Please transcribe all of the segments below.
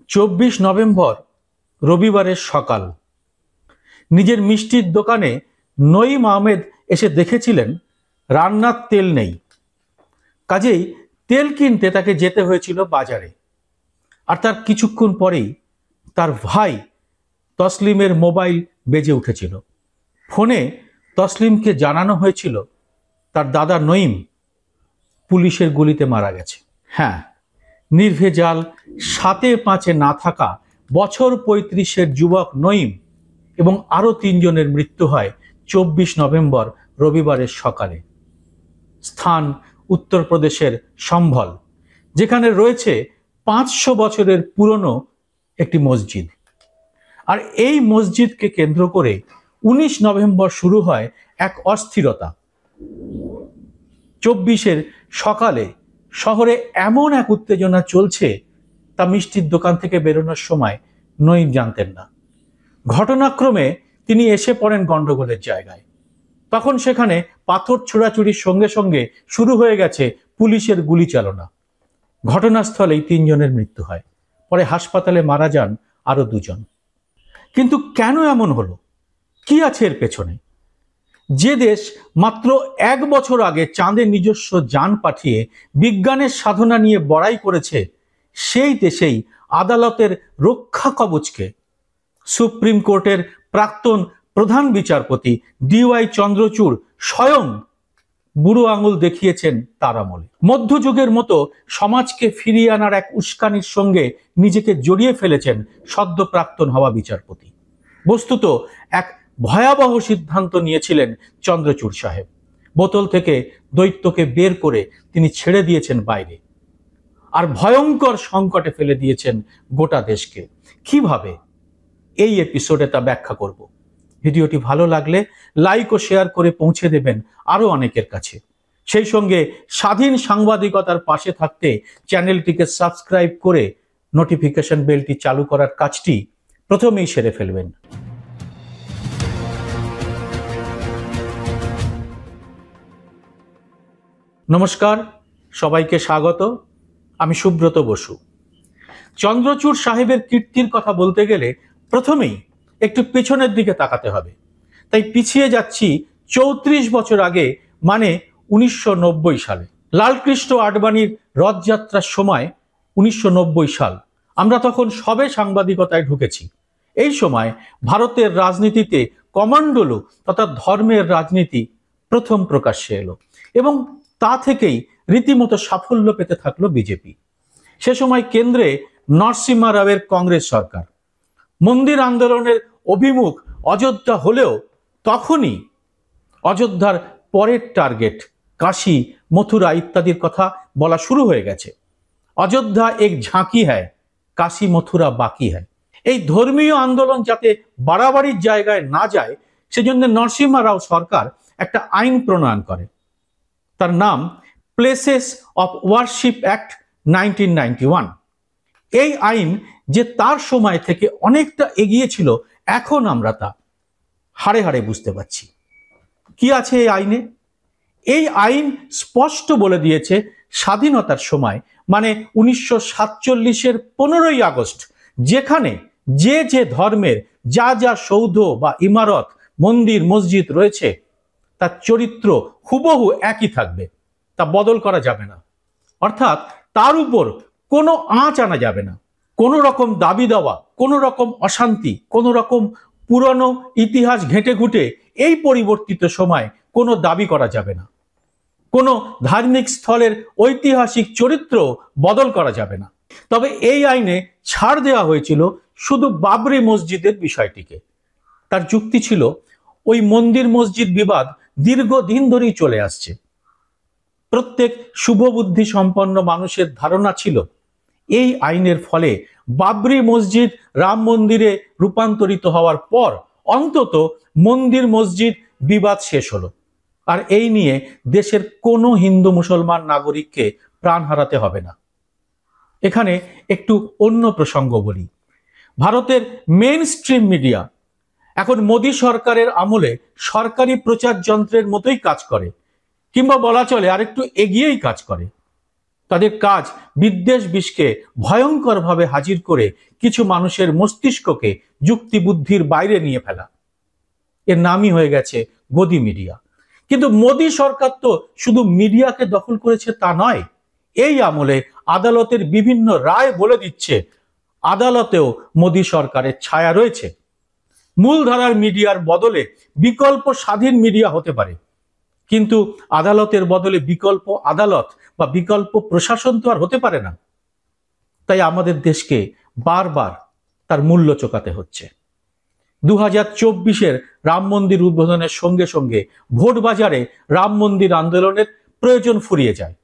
24 November রবিবারের সকাল। নিজের মিষ্টির দোকানে নঈম আহমেদ এসে দেখেছিলেন রান্নার তেল নেই, কাজেই তেল কিনতে তাকে যেতে হয়েছিল বাজারে। আর তার কিছুক্ষণ পরেই তার ভাই তসলিমের মোবাইল বেজে উঠেছিল। ফোনে তসলিমকে জানানো হয়েছিল তার দাদা নঈম পুলিশের গুলিতে মারা গেছে। হ্যাঁ, নির্ভেজাল 7-5 না থাকা বছর 35-এর যুবক নঈম এবং আরও 3 জনের মৃত্যু হয় 24 নভেম্বর রবিবারের সকালে। স্থান উত্তরপ্রদেশের সম্ভল, যেখানে রয়েছে 500 বছরের পুরনো একটি মসজিদ। আর এই মসজিদকে কেন্দ্র করে 19 নভেম্বর শুরু হয় এক অস্থিরতা। 24-এর সকালে শহরে এমন এক উত্তেজনা চলছে তা মিষ্টির দোকান থেকে বেরোনোর সময় নঈম জানতেন না। ঘটনাক্রমে তিনি এসে পড়েন গন্ডগোলের জায়গায়। তখন সেখানে পাথর ছোড়াছুড়ির সঙ্গে সঙ্গে শুরু হয়ে গেছে পুলিশের গুলি চালনা। ঘটনাস্থলেই 3 জনের মৃত্যু হয়। পরে হাসপাতালে মারা যান আরো 2 জন। কিন্তু কেন এমন হলো? কি আছে এর পেছনে? যে দেশ মাত্র 1 বছর আগে চাঁদে নিজস্ব যান পাঠিয়ে বিজ্ঞানের সাধনা নিয়ে বড়াই করেছে, সেই দেশেই আদালতের রক্ষা কবচকে সুপ্রিম কোর্টের প্রাক্তন প্রধান বিচারপতি DY চন্দ্রচূড় স্বয়ং বুড়ো আঙুল দেখিয়েছেন তার আমলে। মধ্যযুগের মতো সমাজকে ফিরিয়ে আনার এক উস্কানির সঙ্গে নিজেকে জড়িয়ে ফেলেছেন সদ্য প্রাক্তন হওয়া বিচারপতি। বস্তুত এক ভয়াবহ সিদ্ধান্ত নিয়েছিলেন চন্দ্রচূড় সাহেব। বোতল থেকে দৈত্যকে বের করে তিনি ছেড়ে দিয়েছেন বাইরে, আর ভয়ঙ্কর সংকটে ফেলে দিয়েছেন গোটা দেশকে। কিভাবে? এই এপিসোডে তা ব্যাখ্যা করব। ভিডিওটি ভালো লাগলে লাইক ও শেয়ার করে পৌঁছে দেবেন আরো অনেকের কাছে। সেই সঙ্গে স্বাধীন সাংবাদিকতার পাশে থাকতে চ্যানেলটিকে সাবস্ক্রাইব করে নোটিফিকেশন বেলটি চালু করার কাজটি প্রথমেই সেরে ফেলবেন। নমস্কার, সবাইকে স্বাগত। আমি সুব্রত বসু। চন্দ্রচূড় সাহেবের কীর্তির কথা বলতে গেলে প্রথমেই একটু পেছনের দিকে তাকাতে হবে। তাই পিছিয়ে যাচ্ছি 34 বছর আগে, মানে 1990 সালে। লালকৃষ্ণ আডবাণীর রথযাত্রার সময় 1990 সাল। আমরা তখন সবে সাংবাদিকতায় ঢুকেছি। এই সময় ভারতের রাজনীতিতে কমান্ডোলো তথা ধর্মের রাজনীতি প্রথম প্রকাশ্যে এলো এবং তা থেকেই রীতিমতো সাফল্য পেতে থাকলো বিজেপি। সে সময় কেন্দ্রে নরসিমহা রাওয়ের কংগ্রেস সরকার। মন্দির আন্দোলনের অভিমুখ অযোধ্যা হলেও তখনই অযোধ্যার পরের টার্গেট কাশী, মথুরা ইত্যাদির কথা বলা শুরু হয়ে গেছে। অযোধ্যা এক ঝাঁকি হ্যায়, কাশী মথুরা বাকি হ্যায়। এই ধর্মীয় আন্দোলন যাতে বাড়াবাড়ির জায়গায় না যায়, সেজন্য নরসিমহা রাও সরকার একটা আইন প্রণয়ন করে। তার নাম প্লেসেস অফ ওয়ারশিপ অ্যাক্ট 1991। এই আইন যে তার সময় থেকে অনেকটা এগিয়ে ছিল, এখন আমরা তা হাড়ে হাড়ে বুঝতে পারছি। কি আছে এই আইনে? এই আইন স্পষ্ট বলে দিয়েছে স্বাধীনতার সময়, মানে 1947-এর 15ই আগস্ট, যেখানে যে যে ধর্মের যা যা সৌধ বা ইমারত, মন্দির, মসজিদ রয়েছে, তার চরিত্র হুবহু একই থাকবে, তা বদল করা যাবে না। অর্থাৎ তার উপর কোনো আঁচ আনা যাবে না। কোনো রকম দাবি দেওয়া, কোনো রকম অশান্তি, কোনো রকম পুরনো ইতিহাস ঘেঁটে ঘুটে এই পরিবর্তিত সময় কোনো দাবি করা যাবে না। কোনো ধার্মিক স্থলের ঐতিহাসিক চরিত্র বদল করা যাবে না। তবে এই আইনে ছাড় দেওয়া হয়েছিল শুধু বাবরি মসজিদের বিষয়টিকে। তার যুক্তি ছিল, ওই মন্দির মসজিদ বিবাদ দীর্ঘদিন ধরেই চলে আসছে। প্রত্যেক শুভবুদ্ধি সম্পন্ন মানুষের ধারণা ছিল এই আইনের ফলে বাবরি মসজিদ রাম মন্দিরে রূপান্তরিত হওয়ার পর অন্তত মন্দির মসজিদ বিবাদ শেষ হলো, আর এই নিয়ে দেশের কোনো হিন্দু মুসলমান নাগরিককে প্রাণ হারাতে হবে না। এখানে একটু অন্য প্রসঙ্গ বলি। ভারতের মেইন স্ট্রিম মিডিয়া এখন মোদী সরকারের আমলে সরকারি প্রচার যন্ত্রের মতোই কাজ করে, কিংবা বলা চলে আরেকটু এগিয়েই কাজ করে। তাদের কাজ বিদ্বেষ বিষকে ভয়ঙ্করভাবে হাজির করে কিছু মানুষের মস্তিষ্ককে যুক্তিবুদ্ধির বাইরে নিয়ে ফেলা। এর নামই হয়ে গেছে গদি মিডিয়া। কিন্তু মোদী সরকার তো শুধু মিডিয়াকে দখল করেছে তা নয়, এই আমলে আদালতের বিভিন্ন রায় বলে দিচ্ছে আদালতেও মোদী সরকারের ছায়া রয়েছে। মূলধারার মিডিয়ার বদলে বিকল্প স্বাধীন মিডিয়া হতে পারে, কিন্তু আদালতের বদলে বিকল্প আদালত বা বিকল্প প্রশাসন তো আর হতে পারে না। তাই আমাদের দেশকে বারবার তার মূল্য চোকাতে হচ্ছে। 2024-এর রাম মন্দির উদ্বোধনের সঙ্গে সঙ্গে ভোট বাজারে রাম মন্দির আন্দোলনের প্রয়োজন ফুরিয়ে যায়।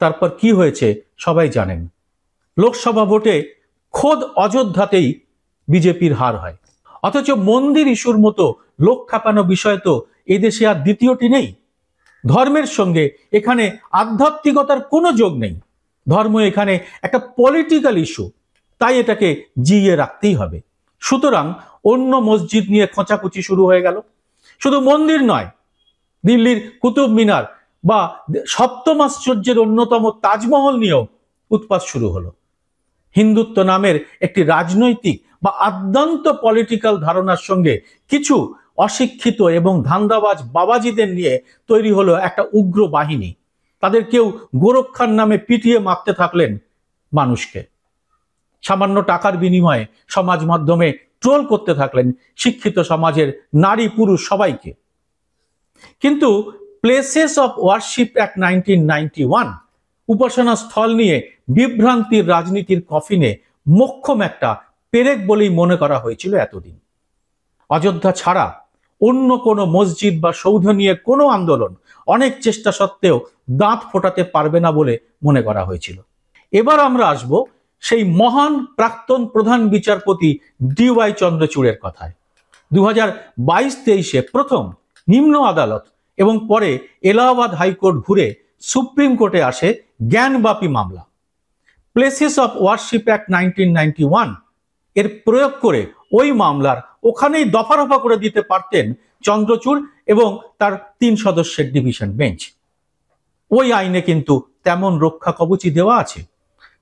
তারপর কি হয়েছে সবাই জানেন। লোকসভা ভোটে খোদ অযোধ্যাতেই বিজেপির হার হয়। অথচ মন্দির ইস্যুর মতো লোক খাপানো বিষয় তো এদেশে আর দ্বিতীয়টি নেই। ধর্মের সঙ্গে এখানে আধ্যাত্মিকতার কোনো যোগ নেই। ধর্ম এখানে একটা পলিটিক্যাল ইস্যু, তাই এটাকে জিইয়ে রাখতেই হবে। সুতরাং অন্য মসজিদ নিয়ে খোঁচাখুচি শুরু হয়ে গেল। শুধু মন্দির নয়, দিল্লির কুতুব মিনার বা সপ্তম আশ্চর্যের অন্যতম তাজমহল নিয়েও উৎপাত শুরু হলো। হিন্দুত্ব নামের একটি রাজনৈতিক বা আদ্যান্ত পলিটিক্যাল ধারণার সঙ্গে কিছু অশিক্ষিত এবং ধান্দাবাজ বাবাজিদের নিয়ে তৈরি হলো একটা উগ্র বাহিনী। তাদের কেউ গোরক্ষার নামে পিটিয়ে মারতে থাকলেন মানুষকে। সামান্য টাকার বিনিময়ে সমাজ মাধ্যমে ট্রোল করতে থাকলেন শিক্ষিত সমাজের নারী পুরুষ সবাইকে। কিন্তু প্লেসেস অফ ওয়ারশিপ অ্যাক্ট 1991 উপাসনা স্থল নিয়ে বিভ্রান্তির রাজনীতির কফিনে মোক্ষম একটা পেরেক বলেই মনে করা হয়েছিল এতদিন। অযোধ্যা ছাড়া অন্য কোনো মসজিদ বা সৌধ নিয়ে কোনো আন্দোলন অনেক চেষ্টা সত্ত্বেও দাঁত ফোটাতে পারবে না বলে মনে করা হয়েছিল। এবার আমরা আসব সেই মহান প্রাক্তন প্রধান বিচারপতি DY চন্দ্রচূড়ের কথায়। 2022-23-এ প্রথম নিম্ন আদালত এবং পরে এলাহাবাদ হাইকোর্ট ঘুরে সুপ্রিম কোর্টে আসে জ্ঞানবাপী মামলা। প্লেসেস অফ ওয়ারশিপ অ্যাক্ট 1991 এর প্রয়োগ করে ওই মামলার ওখানেই দফারফা করে দিতে পারতেন চন্দ্রচূড় এবং তার 3 সদস্যের ডিভিশন বেঞ্চ। ওই আইনে কিন্তু তেমন রক্ষা কবচই দেওয়া আছে,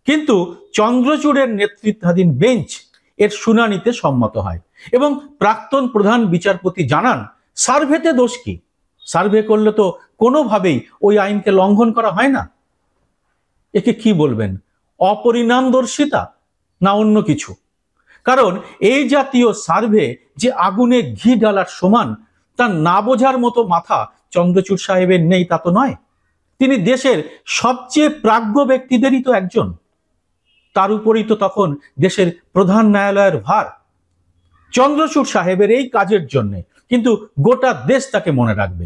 কিন্তু চন্দ্রচূড়ের নেতৃত্বাধীন বেঞ্চ এর শুনানিতে সম্মত হয় এবং প্রাক্তন প্রধান বিচারপতি জানান সার্ভেতে দোষ কি? সার্ভে করলে তো কোনোভাবেই ওই আইনকে লঙ্ঘন করা হয় না। একে কি বলবেন, অপরিণামদর্শিতা না অন্য কিছু? কারণ এই জাতীয় সার্ভে যে আগুনে ঘি ঢালার সমান তা না বোঝার মতো মাথা চন্দ্রচূড় সাহেবের নেই তা তো নয়। তিনি দেশের সবচেয়ে প্রাজ্ঞ ব্যক্তিদেরই তো একজন। তার উপরেই তো তখন দেশের প্রধান ন্যায়ালয়ের ভার। চন্দ্রচূড় সাহেবের এই কাজের জন্য কিন্তু গোটা দেশ তাকে মনে রাখবে।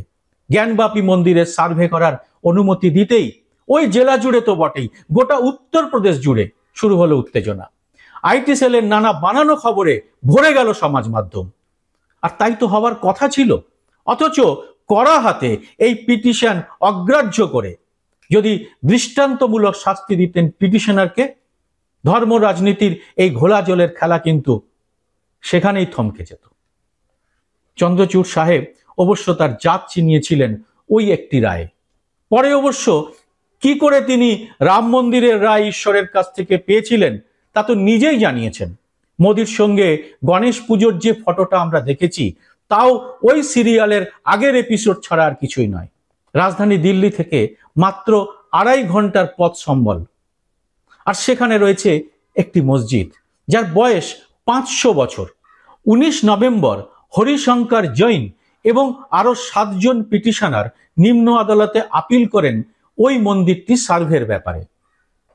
জ্ঞানবাপী মন্দিরের সার্ভে করার অনুমতি দিতেই ওই জেলা জুড়ে তো বটেই, গোটা উত্তরপ্রদেশ জুড়ে শুরু হলো উত্তেজনা। আইটি সেলের নানা বানানো খবরে ভরে গেল সমাজ মাধ্যম। আর তাই তো হওয়ার কথা ছিল। অথচ কড়া হাতে এই পিটিশন অগ্রাহ্য করে যদি দৃষ্টান্তমূলক শাস্তি দিতেন পিটিশনারকে, ধর্ম রাজনীতির এই ঘোলা জলের খেলা কিন্তু সেখানেই থমকে যেত। চন্দ্রচূড় সাহেব অবশ্য তার জাত চিনিয়েছিলেন ওই একটি রায়ে। পরে অবশ্য কি করে তিনি রাম মন্দিরের রায় ঈশ্বরের কাছ থেকে পেয়েছিলেন তা তো নিজেই জানিয়েছেন। মোদির সঙ্গে গণেশ পুজোর যে ফটোটা আমরা দেখেছি তাও ওই সিরিয়ালের আগের এপিসোড ছাড়া আর কিছুই নয়। রাজধানী দিল্লি থেকে মাত্র 2.5 ঘন্টার পথ সম্বল। আর সেখানে রয়েছে একটি মসজিদ যার বয়স 500 বছর। 19 নভেম্বর হরিশঙ্কর জৈন এবং আরো 7 জন পিটিশনার নিম্ন আদালতে আপিল করেন ওই মন্দিরটি সার্ভের ব্যাপারে।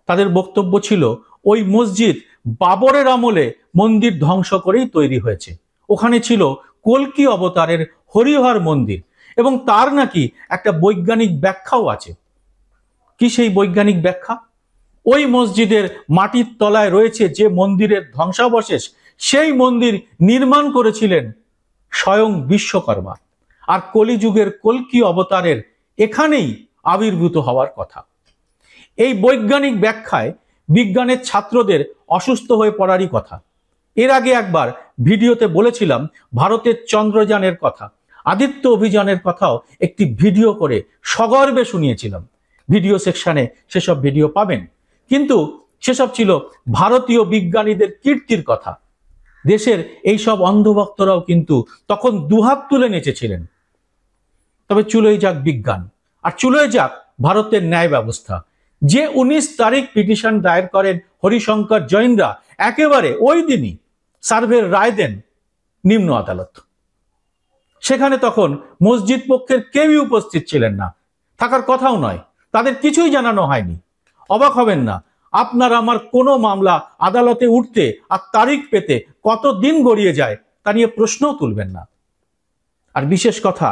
তাদের বক্তব্য ছিল ওই মসজিদ বাবরের আমলে মন্দির ধ্বংস করেই তৈরি হয়েছে। ওখানে ছিল কল্কি অবতারের হরিহর মন্দির এবং তার নাকি একটা বৈজ্ঞানিক ব্যাখ্যাও আছে। কি সেই বৈজ্ঞানিক ব্যাখ্যা? ওই মসজিদের মাটির তলায় রয়েছে যে মন্দিরের ধ্বংসাবশেষ, সেই মন্দির নির্মাণ করেছিলেন স্বয়ং বিশ্বকর্মা। আর কলিযুগের কল্কি অবতারের এখানেই আবির্ভূত হওয়ার কথা। এই বৈজ্ঞানিক ব্যাখ্যায় বিজ্ঞানের ছাত্রদের অসুস্থ হয়ে পড়ারই কথা। এর আগে একবার ভিডিওতে বলেছিলাম ভারতের চন্দ্রযানের কথা, আদিত্য অভিযানের কথাও একটি ভিডিও করে সগর্বে শুনিয়েছিলাম। ভিডিও সেকশনে সেসব ভিডিও পাবেন। কিন্তু সেসব ছিল ভারতীয় বিজ্ঞানীদের কীর্তির কথা। দেশের এই সব অন্ধভক্তরাও কিন্তু তখন দুহাত তুলে নেচেছিলেন। তবে চুলোই যাক বিজ্ঞান, আর চুলোই যাক ভারতের ন্যায় ব্যবস্থা। যে 19 তারিখ পিটিশন দায়ের করেন হরিশঙ্কর জৈনরা, একেবারে ওই দিনই সার্ভের রায় দেন নিম্ন আদালত। সেখানে তখন মসজিদ পক্ষের কেউই উপস্থিত ছিলেন না, থাকার কথাও নয়, তাদের কিছুই জানানো হয়নি। অবাক হবেন না, আপনার আমার কোনো মামলা আদালতে উঠতে আর তারিখ পেতে কত দিন গড়িয়ে যায় তা নিয়ে প্রশ্নও তুলবেন না। আর বিশেষ কথা,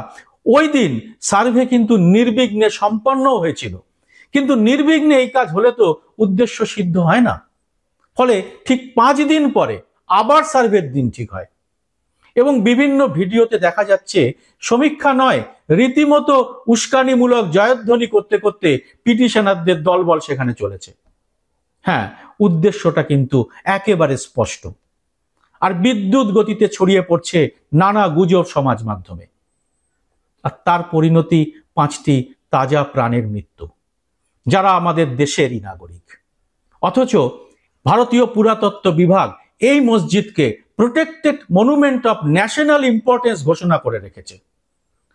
ওই দিন সার্ভে কিন্তু নির্বিঘ্নে সম্পন্ন হয়েছিল। কিন্তু নির্বিঘ্নে এই কাজ হলে তো উদ্দেশ্য সিদ্ধ হয় না। ফলে ঠিক 5 দিন পরে আবার সার্ভের দিন ঠিক হয় এবং বিভিন্ন ভিডিওতে দেখা যাচ্ছে সমীক্ষা নয়, রীতিমতো উস্কানিমূলক জয়ধ্বনি করতে করতে পিটিশনারদের দলবল সেখানে চলেছে। হ্যাঁ, উদ্দেশ্যটা কিন্তু একেবারে স্পষ্ট। আর বিদ্যুৎ গতিতে ছড়িয়ে পড়ছে নানা গুজব সমাজ মাধ্যমে। আর তার পরিণতি 5টি তাজা প্রাণের মৃত্যু, যারা আমাদের দেশেরই নাগরিক। অথচ ভারতীয় পুরাতত্ত্ব বিভাগ এই মসজিদকে protected monument of national importance ঘোষণা করে রেখেছে।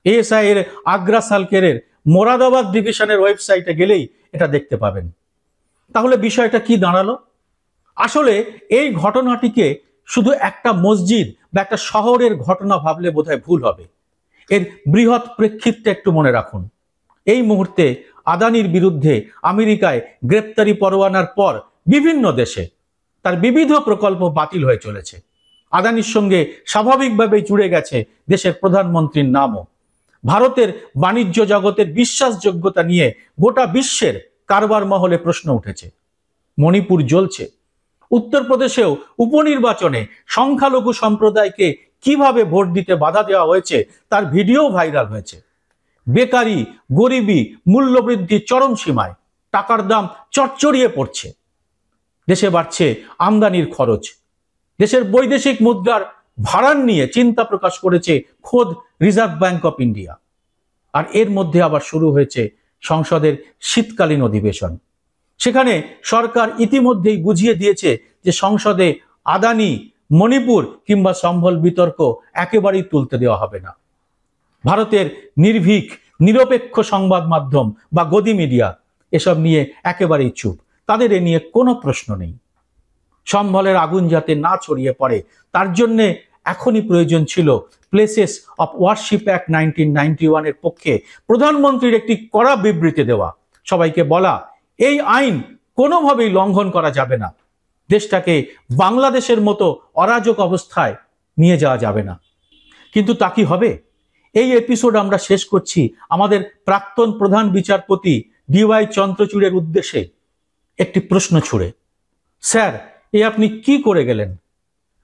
এএসআই এর আগ্রা সার্কেলের মোরাদাবাদ ডিভিশনের ওয়েবসাইটে গেলেই এটা দেখতে পাবেন। তাহলে বিষয়টা কি দাঁড়ালো? আসলে এই ঘটনাটিকে শুধু একটা মসজিদ বা একটা শহরের ঘটনা ভাবলে বোধহয় ভুল হবে। এর বৃহৎ প্রেক্ষিতটা একটু মনে রাখুন। এই মুহূর্তে আদানির বিরুদ্ধে আমেরিকায় গ্রেপ্তারি পরোয়ানার পর বিভিন্ন দেশে তার বিবিধ প্রকল্প বাতিল হয়ে চলেছে। আদানির সঙ্গে স্বাভাবিকভাবেই জুড়ে গেছে দেশের প্রধানমন্ত্রীর নামও। ভারতের বাণিজ্য জগতের বিশ্বাসযোগ্যতা নিয়ে গোটা বিশ্বের কারবার মহলে প্রশ্ন উঠেছে। মণিপুর জ্বলছে। উত্তরপ্রদেশেও উপনির্বাচনে সংখ্যালঘু সম্প্রদায়কে কিভাবে ভোট দিতে বাধা দেওয়া হয়েছে তার ভিডিও ভাইরাল হয়েছে। বেকারি, গরিবি, মূল্যবৃদ্ধি চরম সীমায়, টাকার দাম চড়চড়িয়ে পড়ছে। দেশে বাড়ছে আমদানির খরচ। দেশের বৈদেশিক মুদ্রার ভাড়ার নিয়ে চিন্তা প্রকাশ করেছে খোদ রিজার্ভ ব্যাংক অফ ইন্ডিয়া। আর এর মধ্যে আবার শুরু হয়েছে সংসদের শীতকালীন অধিবেশন। সেখানে সরকার ইতিমধ্যেই বুঝিয়ে দিয়েছে যে সংসদে আদানি, মণিপুর কিংবা সম্বল বিতর্ক একেবারেই তুলতে দেওয়া হবে না। ভারতের নির্ভীক নিরপেক্ষ সংবাদ মাধ্যম বা গদি মিডিয়া এসব নিয়ে একেবারেই চুপ, তাদের এ নিয়ে কোনো প্রশ্ন নেই। সম্বলের আগুন যাতে না ছড়িয়ে পড়ে তার জন্য এখনই প্রয়োজন ছিল প্লেসেস অফ ওয়ারশিপ অ্যাক্ট 1991 এর পক্ষে প্রধানমন্ত্রীর একটি কড়া বিবৃতি দেওয়া, সবাইকে বলা এই আইন কোনোভাবেই লঙ্ঘন করা যাবে না, দেশটাকে বাংলাদেশের মতো অরাজক অবস্থায় নিয়ে যাওয়া যাবে না। কিন্তু তা কি হবে? এই এপিসোড আমরা শেষ করছি আমাদের প্রাক্তন প্রধান বিচারপতি ডিওয়াই চন্দ্রচূড়ের উদ্দেশ্যে একটি প্রশ্ন ছুড়ে। স্যার, এ আপনি কি করে গেলেন?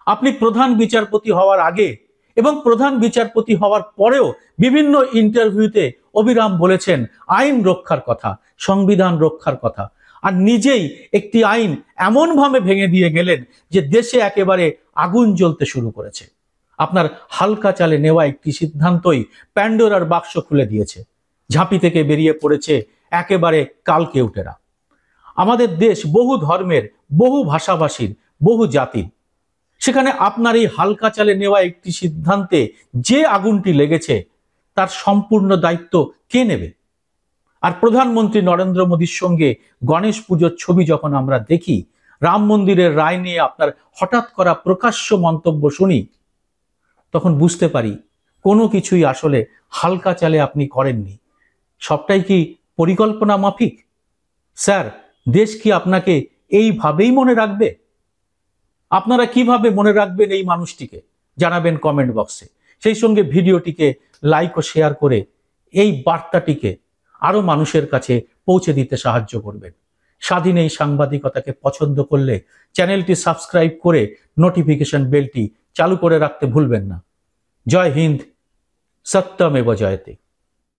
আপনি প্রধান বিচারপতি হওয়ার আগে এবং প্রধান বিচারপতি হওয়ার পরেও বিভিন্ন ইন্টারভিউতে অবিরাম বলেছেন আইন রক্ষার কথা, সংবিধান রক্ষার কথা, আর নিজেই একটি আইন এমনভাবে ভেঙে দিয়ে গেলেন যে দেশে একেবারে আগুন জ্বলতে শুরু করেছে। আপনার হালকা চালে নেওয়া একটি সিদ্ধান্তই প্যান্ডোরার বাক্স খুলে দিয়েছে। ঝাঁপি থেকে বেরিয়ে পড়েছে একেবারে কালকেউটেরা। আমাদের দেশ বহু ধর্মের, বহু ভাষাভাষীর, বহু জাতির। সেখানে আপনার এই হালকা চালে নেওয়া একটি সিদ্ধান্তে যে আগুনটি লেগেছে তার সম্পূর্ণ দায়িত্ব কে নেবে? আর প্রধানমন্ত্রী নরেন্দ্র মোদীর সঙ্গে গণেশ পুজোর ছবি যখন আমরা দেখি, রাম মন্দিরের রায় নিয়ে আপনার হঠাৎ করা প্রকাশ্য মন্তব্য শুনি, তখন বুঝতে পারি কোনো কিছুই আসলে হালকা চালে আপনি করেননি। সবটাই কি পরিকল্পনা মাফিক? স্যার, দেশ কি আপনাকে এইভাবেই মনে রাখবে? আপনারা কিভাবে মনে রাখবেন এই মানুষটিকে জানাবেন কমেন্ট বক্সে। সেই সঙ্গে ভিডিওটিকে লাইক ও শেয়ার করে এই বার্তাটিকে আরো মানুষের কাছে পৌঁছে দিতে সাহায্য করবেন। স্বাধীন এই সাংবাদিকতাকে পছন্দ করলে চ্যানেলটি সাবস্ক্রাইব করে নোটিফিকেশন বেলটি চালু করে রাখতে ভুলবেন না। জয় হিন্দ, সত্যমেব জয়তে।